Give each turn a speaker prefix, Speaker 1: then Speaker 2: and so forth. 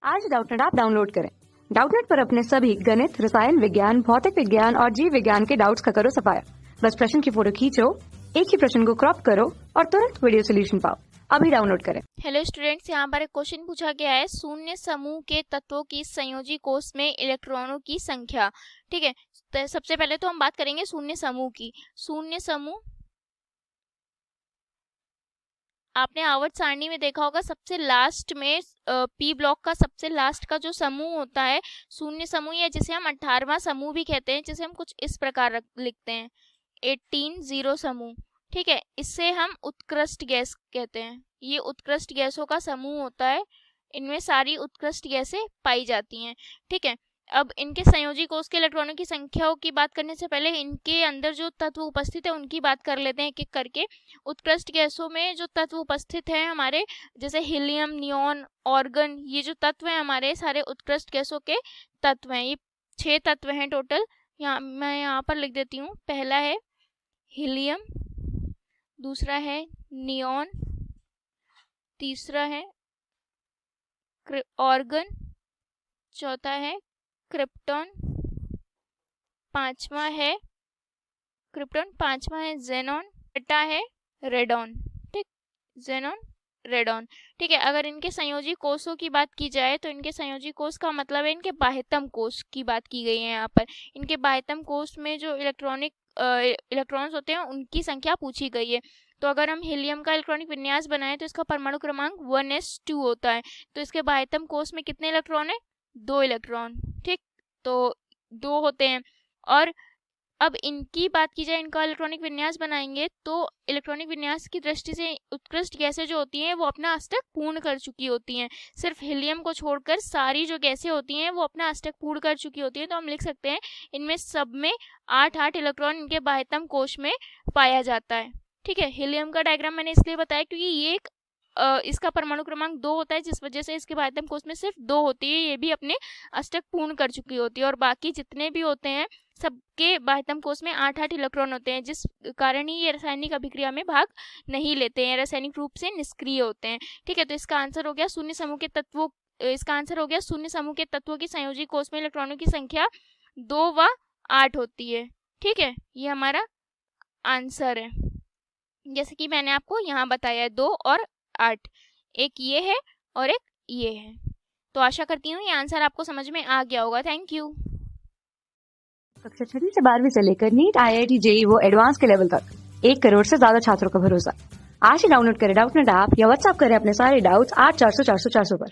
Speaker 1: आज Doubtnut app download करें। Doubtnut पर अपने सभी गणित, रसायन विज्ञान, भौतिक विज्ञान और जीव विज्ञान के डाउट्स का करो सफाया। बस प्रश्न की फोटो खींचो, एक ही प्रश्न को क्रॉप करो और तुरंत वीडियो सोल्यूशन पाओ। अभी डाउनलोड करें।
Speaker 2: हेलो स्टूडेंट्स, यहाँ पर एक क्वेश्चन पूछा गया है, शून्य समूह के तत्वों की संयोजी कोष में इलेक्ट्रॉनों की संख्या। ठीक है, तो सबसे पहले तो हम बात करेंगे शून्य समूह की। शून्य समूह आपने आवर्त सारणी में देखा होगा, सबसे लास्ट में पी ब्लॉक का सबसे लास्ट का जो समूह होता है शून्य समूह, या जिसे हम 18वां समूह भी कहते हैं, जिसे हम कुछ इस प्रकार लिखते हैं 18 0 समूह। ठीक है, इससे हम उत्कृष्ट गैस कहते हैं। ये उत्कृष्ट गैसों का समूह होता है, इनमें सारी उत्कृष्ट गैसें पाई जाती हैं। ठीक है, अब इनके संयोजी कोष के इलेक्ट्रॉनों की संख्याओं की बात करने से पहले इनके अंदर जो तत्व उपस्थित है उनकी बात कर लेते हैं एक एक करके। उत्कृष्ट गैसों में जो तत्व उपस्थित है हमारे, जैसे हीलियम, नियॉन, ऑर्गन, ये जो तत्व हैं हमारे सारे उत्कृष्ट गैसों के तत्व हैं। ये 6 तत्व हैं टोटल। मैं यहाँ पर लिख देती हूँ। पहला है हीलियम, दूसरा है नियॉन, तीसरा है ऑर्गन, चौथा है क्रिप्टॉन, पांचवा है जेनॉन, छठा है रेडॉन। ठीक, जेनॉन, रेडॉन। ठीक है, अगर इनके संयोजी कोषों की बात की जाए तो इनके संयोजी कोष का मतलब है इनके बाह्यतम कोष की बात की गई है। यहाँ पर इनके बाह्यतम कोष में जो इलेक्ट्रॉन्स होते हैं उनकी संख्या पूछी गई है। तो अगर हम हीलियम का इलेक्ट्रॉनिक विन्यास बनाएं तो इसका परमाणु क्रमांक 1s2 होता है। तो इसके बाह्यतम कोष में कितने इलेक्ट्रॉन है? 2 इलेक्ट्रॉन। ठीक, तो 2 होते हैं। और अब इनकी बात की जाए, इनका इलेक्ट्रॉनिक विन्यास बनाएंगे तो इलेक्ट्रॉनिक विन्यास की दृष्टि से उत्कृष्ट गैसें जो होती हैं वो अपना अष्टक पूर्ण कर चुकी होती हैं। सिर्फ हीलियम को छोड़कर सारी जो गैसें होती हैं वो अपना अष्टक पूर्ण कर चुकी होती हैं। तो हम लिख सकते हैं इनमें सब में 8 इलेक्ट्रॉन इनके बाह्यतम कोष में पाया जाता है। ठीक है, हीलियम का डायग्राम मैंने इसलिए बताया क्योंकि ये एक इसका परमाणु क्रमांक 2 होता है, जिस वजह से इसके बाह्यतम कोष में सिर्फ 2 होती है। ये भी अपने अष्टक पूर्ण कर चुकी होती है और बाकी जितने भी होते हैं सबके बाह्यतम कोष में 8 इलेक्ट्रॉन होते हैं, जिस कारण ही ये रासायनिक अभिक्रिया में भाग नहीं लेते हैं, रासायनिक रूप से निष्क्रिय होते हैं। ठीक है, तो इसका आंसर हो गया शून्य समूह के तत्वों की संयोजी कोष में इलेक्ट्रॉनों की संख्या 2 व 8 होती है। ठीक है, ये हमारा आंसर है, जैसे कि मैंने आपको यहाँ बताया है 2 और 8, एक ये है और एक ये है। तो आशा करती हूँ ये आंसर आपको समझ में आ गया होगा। Thank you.
Speaker 1: कक्षा 6 से 12वीं से लेकर नीट, IIT, JEE वो एडवांस के लेवल तक 1 करोड़ से ज्यादा छात्रों का भरोसा। आज ही डाउनलोड करें डाउटनेट ऐप या व्हाट्सएप करें अपने सारे डाउट्स 8400 400 400 पर।